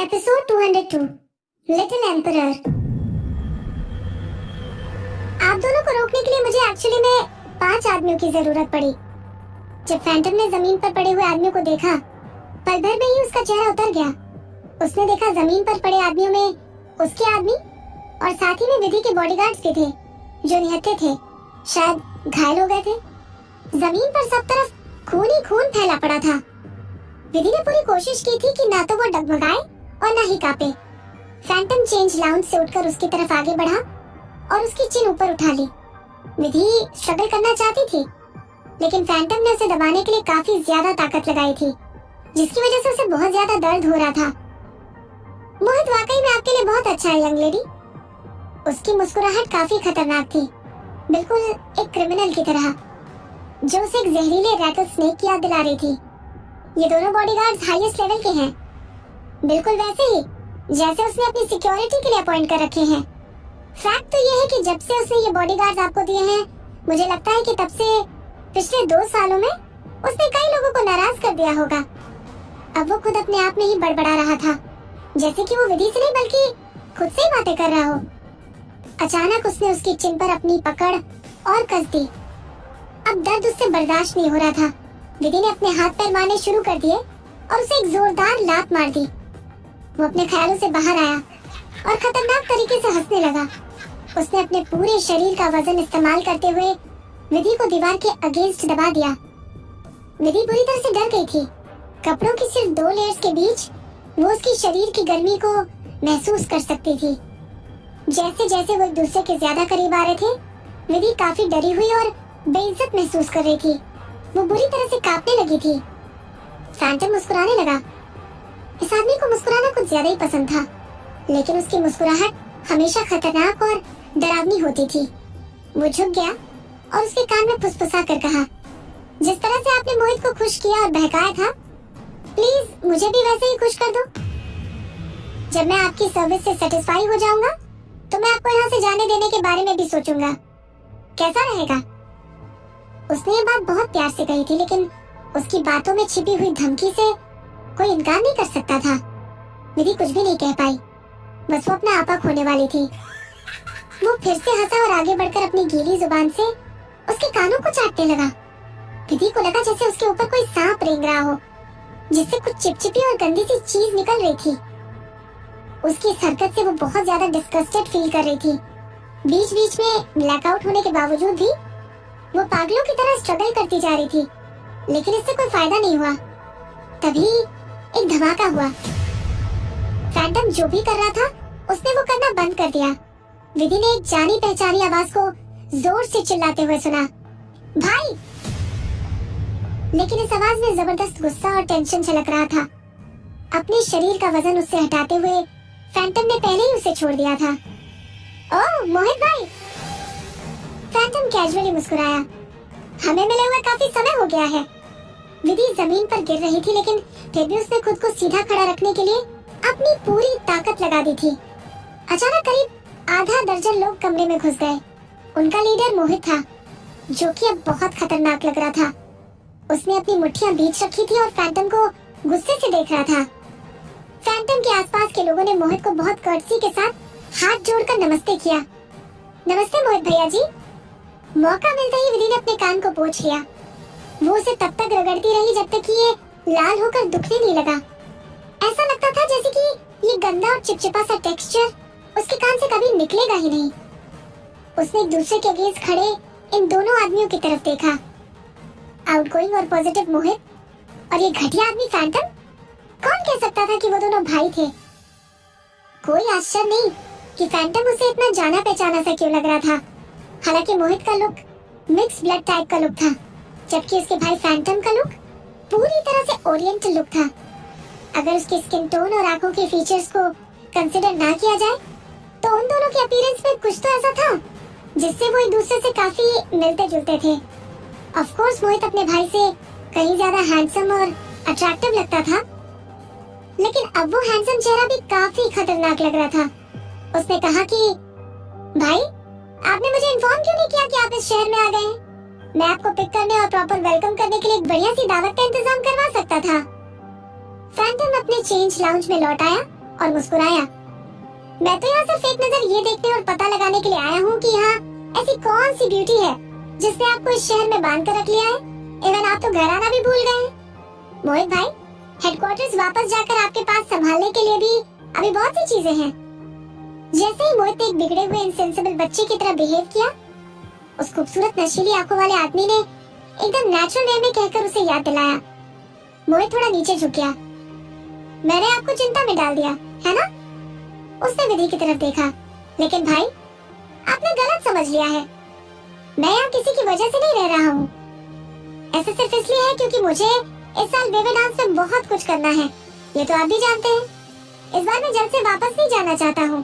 Episode 202 little emperor. आप दोनों को रोकने के लिए मुझे एक्चुअली में 5 आदमियों की जरूरत पड़ी। जब फैंटम ने जमीन पर पड़े हुए आदमियों को देखा, पल भर में ही उसका चेहरा उतर गया। उसने देखा जमीन पर पड़े आदमियों में उसके आदमी और साथ ही में विधि के बॉडीगार्ड्स भी थे जो निहत्थे थे, शायद घायल हो गए थे। जमीन पर सब तरफ खून ही खून फैला पड़ा था। विधि ने पूरी कोशिश की थी कि ना तो वो डगमगाए और ना ही कांपे। फैंटम चेंज लाउंज से उठकर उसकी तरफ आगे बढ़ा और उसकी चिन ऊपर उठा ली। विधि स्ट्रगल करना चाहती थी, लेकिन फैंटम ने उसे दबाने के लिए काफी ज्यादा ताकत लगाई थी, जिसकी वजह से उसे बहुत ज्यादा दर्द हो रहा था। मोहित वाकई में आपके लिए बहुत अच्छा है यंग लेडी। उसकी मुस्कुराहट काफी खतरनाक थी, बिल्कुल एक क्रिमिनल की तरह, जो उसे एक जहरीले रैटल स्नेक की याद दिला रही थी। ये दोनों बॉडीगार्ड्स हाईएस्ट लेवल के हैं, बिल्कुल वैसे ही जैसे उसने अपनी सिक्योरिटी के लिए अपॉइंट कर रखे हैं। फैक्ट तो ये है कि जब से उसने ये बॉडीगार्ड्स आपको दिए हैं, मुझे लगता है कि तब से पिछले 2 सालों में उसने कई लोगों को नाराज कर दिया होगा। अब वो खुद अपने आप में ही बड़बड़ा रहा था, जैसे कि वो विधि से नहीं बल्कि खुद से ही बातें कर रहा हो। अचानक उसने उसकी चिन पर अपनी पकड़ और कस दी। अब दर्द उससे बर्दाश्त नहीं हो रहा था। विधि ने अपने हाथ पैर मारने शुरू कर दिए और उसे एक जोरदार लात मार दी। वो अपने ख्यालों से बाहर आया और खतरनाक तरीके से हंसने लगा। उसने अपने पूरे शरीर का वजन इस्तेमाल करते हुए विधि को दीवार के अगेंस्ट दबा दिया। विधि बुरी तरह से डर गई थी। कपड़ों की सिर्फ 2 लेयर्स के बीच वो उसकी शरीर की गर्मी को महसूस कर सकती थी। जैसे जैसे वो एक दूसरे के ज्यादा करीब आ रहे थे, विधि काफी डरी हुई और बेइज्जत महसूस कर रही थी। वो बुरी तरह से कांपने लगी थी। फैंटम मुस्कुराने लगा। इस आदमी को मुस्कुराना कुछ ज्यादा ही पसंद था, लेकिन उसकी मुस्कुराहट हमेशा खतरनाक और डरावनी होती थी। वो झुक गया और उसके कान में फुसफुसा कर कहा, जिस तरह से आपने मोहित को खुश किया और बहकाया था, प्लीज मुझे भी वैसे ही खुश कर दो। जब मैं आपकी सर्विस से सेटिस्फाई हो जाऊंगा, तो मैं आपको यहाँ से जाने देने के बारे में भी सोचूंगा। कैसा रहेगा? उसने ये बात बहुत प्यार से कही थी, लेकिन उसकी बातों में छिपी हुई धमकी से कोई इनकार नहीं कर सकता था। विधि कुछ भी नहीं कह पाई, बस वो अपना आपा खोने वाली थी। वो फिर से हंसा और आगे बढ़कर अपनी गीली जुबान से उसके कानों को चाटने लगा। विधि को लगा जैसे उसके ऊपर कोई सांप रेंग रहा हो, जिससे कुछ चिपचिपी और गंदी सी चीज निकल रही थी। उसकी इस हरकत से वो बहुत ज्यादा डिस्गस्टेड फील कर रही थी। बीच बीच में ब्लैकआउट होने के बावजूद भी वो पागलों की तरह स्ट्रगल करती जा रही थी, लेकिन इससे कोई फायदा नहीं हुआ। तभी एक धमाका हुआ। फैंटम जो भी कर रहा था, उसने वो करना बंद कर दिया। विधि ने एक जानी पहचानी आवाज को जोर से चिल्लाते हुए सुना, भाई! लेकिन इस आवाज में जबरदस्त गुस्सा और टेंशन छलक रहा था। अपने शरीर का वजन उससे हटाते हुए फैंटम ने पहले ही उसे छोड़ दिया था। ओह मोहित भाई! फैंटम कैजुअली मुस्कुराया। हमें मिले हुए काफी समय हो गया है। विधि जमीन पर गिर रही थी, लेकिन फिर भी उसने खुद को सीधा खड़ा रखने के लिए अपनी पूरी ताकत लगा दी थी। अचानक करीब आधा दर्जन लोग कमरे में घुस गए। उनका लीडर मोहित था, जो कि अब बहुत खतरनाक लग रहा था। उसने अपनी मुट्ठियां बीच रखी थी और फैंटम को गुस्से से देख रहा था। फैंटम के आसपास के लोगों ने मोहित को बहुत कर्टसी के साथ हाथ जोड़कर नमस्ते किया। नमस्ते मोहित भैया जी। मौका मिलते ही विधि ने अपने कान को पोंछ लिया। वो उसे तब तक रगड़ती रही जब तक कि ये लाल होकर दुखने नहीं लगा। ऐसा लगता था जैसे कि ये गंदा और चिपचिपा सा टेक्सचर उसके कान से कभी निकलेगा ही नहीं। उसने एक दूसरे के अगेंस्ट खड़े इन दोनों आदमियों की तरफ देखा, आउटगोइंग और पॉजिटिव मोहित और ये घटिया आदमी फैंटम। कौन कह सकता था कि वो दोनों भाई थे? कोई आश्चर्य नहीं कि फैंटम उसे इतना जाना पहचाना सा क्यों लग रहा था। हालांकि मोहित का लुक मिक्स ब्लड टाइप का लुक था, जबकि उसके भाई फैंटम का लुक पूरी तरह से ओरिएंटल लुक था। अगर उसके स्किन टोन और आंखों के फीचर्स को कंसीडर ना किया जाए, तो उन दोनों के अपीयरेंस में कुछ तो ऐसा था जिससे वो एक दूसरे से काफी मिलते जुलते थे। ऑफ कोर्स मोहित अपने भाई से कहीं ज्यादा हैंडसम और अट्रैक्टिव लगता था, लेकिन अब वो हैंडसम चेहरा भी काफी खतरनाक लग रहा था। उसने कहा कि भाई, आपने मुझे इन्फॉर्म क्यों नहीं किया कि आप इस शहर में आ गए हैं? मैं आपको पिक करने और प्रॉपर वेलकम करने के लिए एक बढ़िया सी दावत का इंतजाम करवा सकता था। फैंटम अपने चेंज लाउंज में लौट आया और मुस्कुराया। मैं तो यहाँ सिर्फ एक नजर ये देखने और पता लगाने के लिए आया हूँ कि यहाँ ऐसी कौन सी ब्यूटी है जिसने आपको इस शहर में बांध कर रख लिया है। इवन आप तो घर आना भी भूल गए हैं। मोहित भाई, हेडक्वार्टर्स वापस जाकर आपके पास संभालने के लिए भी अभी बहुत सी चीजें हैं। जैसे ही मोहित ने एक बिगड़े हुए इनसेंसिबल बच्चे की तरह बिहेव किया, उस खूबसूरत नशीली आंखों वाले आदमी ने एकदम नेचुरल वे में कहकर उसे याद दिलाया। मोहित थोड़ा नीचे झुक गया। मैंने आपको चिंता में डाल दिया है ना? उसने विधि की तरफ देखा। लेकिन भाई, आपने गलत समझ लिया है। मैं यहाँ किसी की वजह से नहीं रह रहा हूँ। ऐसा सिर्फ इसलिए है क्योंकि मुझे इस साल बेबी डांस में बहुत कुछ करना है। ये तो आप भी जानते हैं। इस बार मैं जल्द से वापस नहीं जाना चाहता हूँ।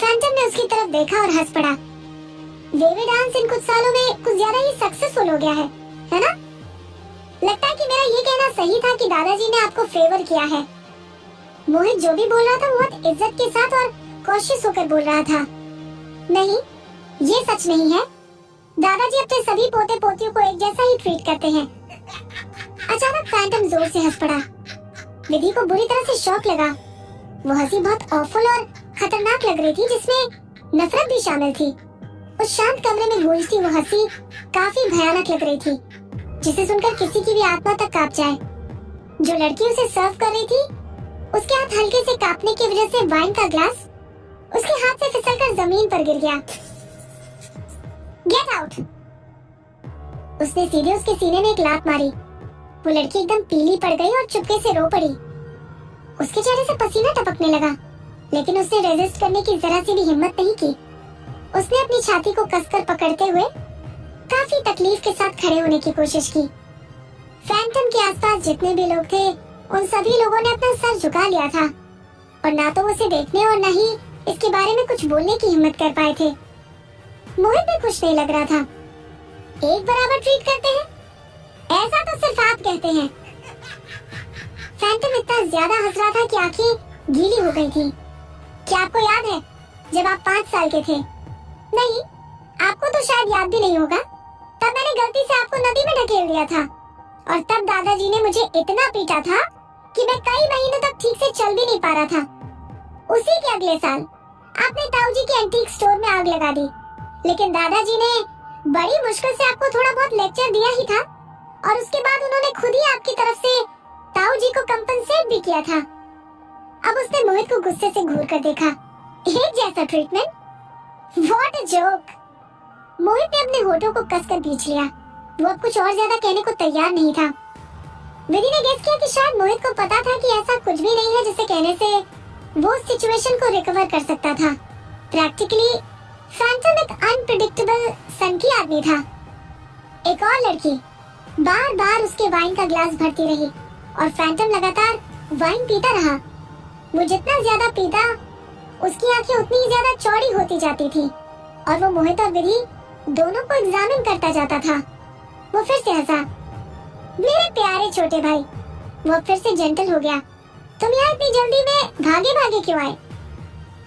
फैंटम ने उसकी तरफ देखा और हंस पड़ा। बेबी डांस इन कुछ सालों में कुछ ज्यादा ही सक्सेसफुल हो गया है ना? लगता है कि मेरा ये कहना सही था कि दादाजी ने आपको फेवर किया है। मोहित जो भी बोल रहा था बहुत इज्जत के साथ और कॉशियस होकर बोल रहा था। नहीं, ये सच नहीं है। दादाजी अपने सभी पोते पोतियों को एक जैसा ही ट्रीट करते हैं। अचानक फैंटम जोर से हंस पड़ा। विधि को बुरी तरह से शॉक लगा। वो हंसी बहुत ऑफुल और खतरनाक लग रही थी, जिसमें नफरत भी शामिल थी। उस शांत कमरे में गूंजती वो हंसी काफी भयानक लग रही थी, जिसे सुनकर किसी की भी आत्मा तक कांप जाए। जो लड़की उसे सर्व कर रही थी, उसके हाथ हल्के से कांपने की वजह से वाइन का ग्लास उसके हाथ से फिसलकर जमीन पर गिर गया। Get out! उसने सीधे उसके सीने में एक लात मारी। वो लड़की एकदम पीली पड़ गई और चुपके से रो पड़ी। उसके चेहरे से पसीना टपकने लगा, लेकिन उसने रेजिस्ट करने की जरा सी भी हिम्मत नहीं की। उसने अपनी छाती को कसकर पकड़ते हुए काफी तकलीफ के साथ खड़े होने की कोशिश की। फैंटम के आसपास जितने भी लोग थे, उन सभी लोगों ने अपना सर झुका लिया था और ना तो उसे देखने और न ही इसके बारे में कुछ बोलने की हिम्मत कर पाए थे। मोहित भी खुश नहीं लग रहा था। एक बराबर ट्रीट करते हैं, ऐसा तो सिर्फ आप कहते हैं। फैंटम इतना ज्यादा हंस रहा था कि आंखें गीली हो गई थी। क्या आपको याद है जब आप 5 साल के थे? नहीं, आपको तो शायद याद भी नहीं होगा। तब मैंने गलती से आपको नदी में ढकेल दिया था और तब दादाजी ने मुझे इतना पीटा था कि मैं कई महीनों तक ठीक से चल भी नहीं पा रहा था। उसी के अगले साल आपने ताऊजी के एंटीक स्टोर में आग लगा दी, लेकिन दादाजी ने बड़ी मुश्किल से आपको थोड़ा बहुत लेक्चर दिया ही था और उसके बाद उन्होंने खुद ही आपकी तरफ से ताऊजी को कंपनसेट भी किया था। अब उसने मोहित को गुस्से से घूर कर देखा। एक जैसा treatment? What a joke! Mohit ने अपने होठों को कसकर खींच लिया। वो अब कुछ और ज्यादा कहने को तैयार नहीं था। विधि ने गेस किया कि शायद मोहित को पता था कि ऐसा कुछ भी नहीं है जिसे कहने से वो सिचुएशन को रिकवर कर सकता था। प्रैक्टिकली फैंटम एक अनप्रेडिक्टेबल सनकी आदमी था। एक और लड़की बार बार उसके वाइन का ग्लास भरती रही और फैंटम लगातार वाइन पीता रहा। वो जितना ज्यादा पीता, उसकी आंखें उतनी ही ज्यादा चौड़ी होती जाती थी और वो मोहित और विधि दोनों को एग्जामिन करता जाता था। वो फिर से हंसा। मेरे प्यारे छोटे भाई, वो फिर से जेंटल हो गया। तुम यहाँ इतनी जल्दी में भागे भागे क्यों आए?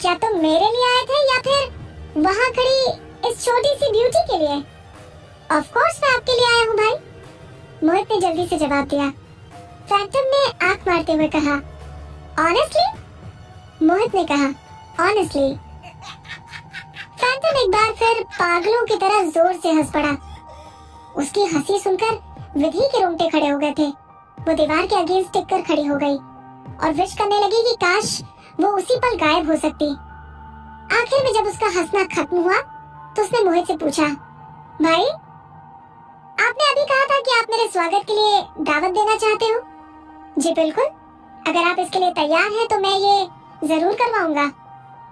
क्या तुम मेरे लिए आए थे या फिर वहाँ खड़ी इस छोटी सी ब्यूटी के लिए? ऑफ कोर्स मैं आपके लिए आया हूँ भाई, मोहित ने जल्दी से जवाब दिया। फैंटम ने आंख मारते हुए कहा, ऑनेस्टली? मोहित ने कहा, ऑनेस्टली। फैंटम एक बार फिर पागलों की तरह जोर से हंस पड़ा। उसकी हंसी सुनकर विधि के रोंगटे खड़े हो गए थे। वो दीवार के अगेंस्ट टिक कर खड़ी हो गई और विश करने लगी कि काश वो उसी पल गायब हो सकती। आखिर में जब उसका हंसना खत्म हुआ तो उसने मोहित से पूछा, भाई आपने अभी कहा था कि आप मेरे स्वागत के लिए दावत देना चाहते हो? जी बिल्कुल, अगर आप इसके लिए तैयार हैं तो मैं ये जरूर करवाऊंगा,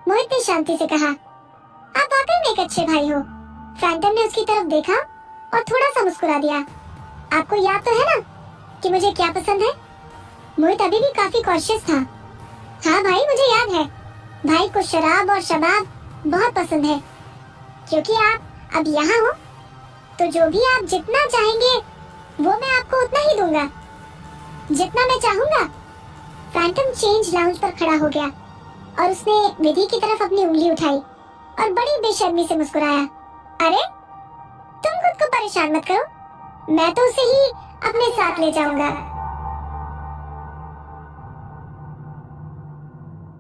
मोहित ने शांति से कहा। आप वाकई में एक अच्छे भाई हो। फैंटम ने उसकी तरफ देखा और थोड़ा सा मुस्कुरा दिया। आपको याद तो है ना कि मुझे क्या पसंद है? मोहित अभी भी काफी कॉशियस था। हाँ भाई, मुझे याद है। भाई को शराब और शबाब बहुत पसंद है। क्योंकि आप अब यहाँ हो तो जो भी आप जितना चाहेंगे वो मैं आपको उतना ही दूंगा, जितना मैं चाहूंगा। फैंटम चेंज लाउंज पर खड़ा हो गया और उसने विधि की तरफ अपनी उंगली उठाई और बड़ी बेशर्मी से मुस्कुराया। अरे तुम खुद को परेशान मत करो, मैं तो उसे ही अपने साथ ले जाऊंगा।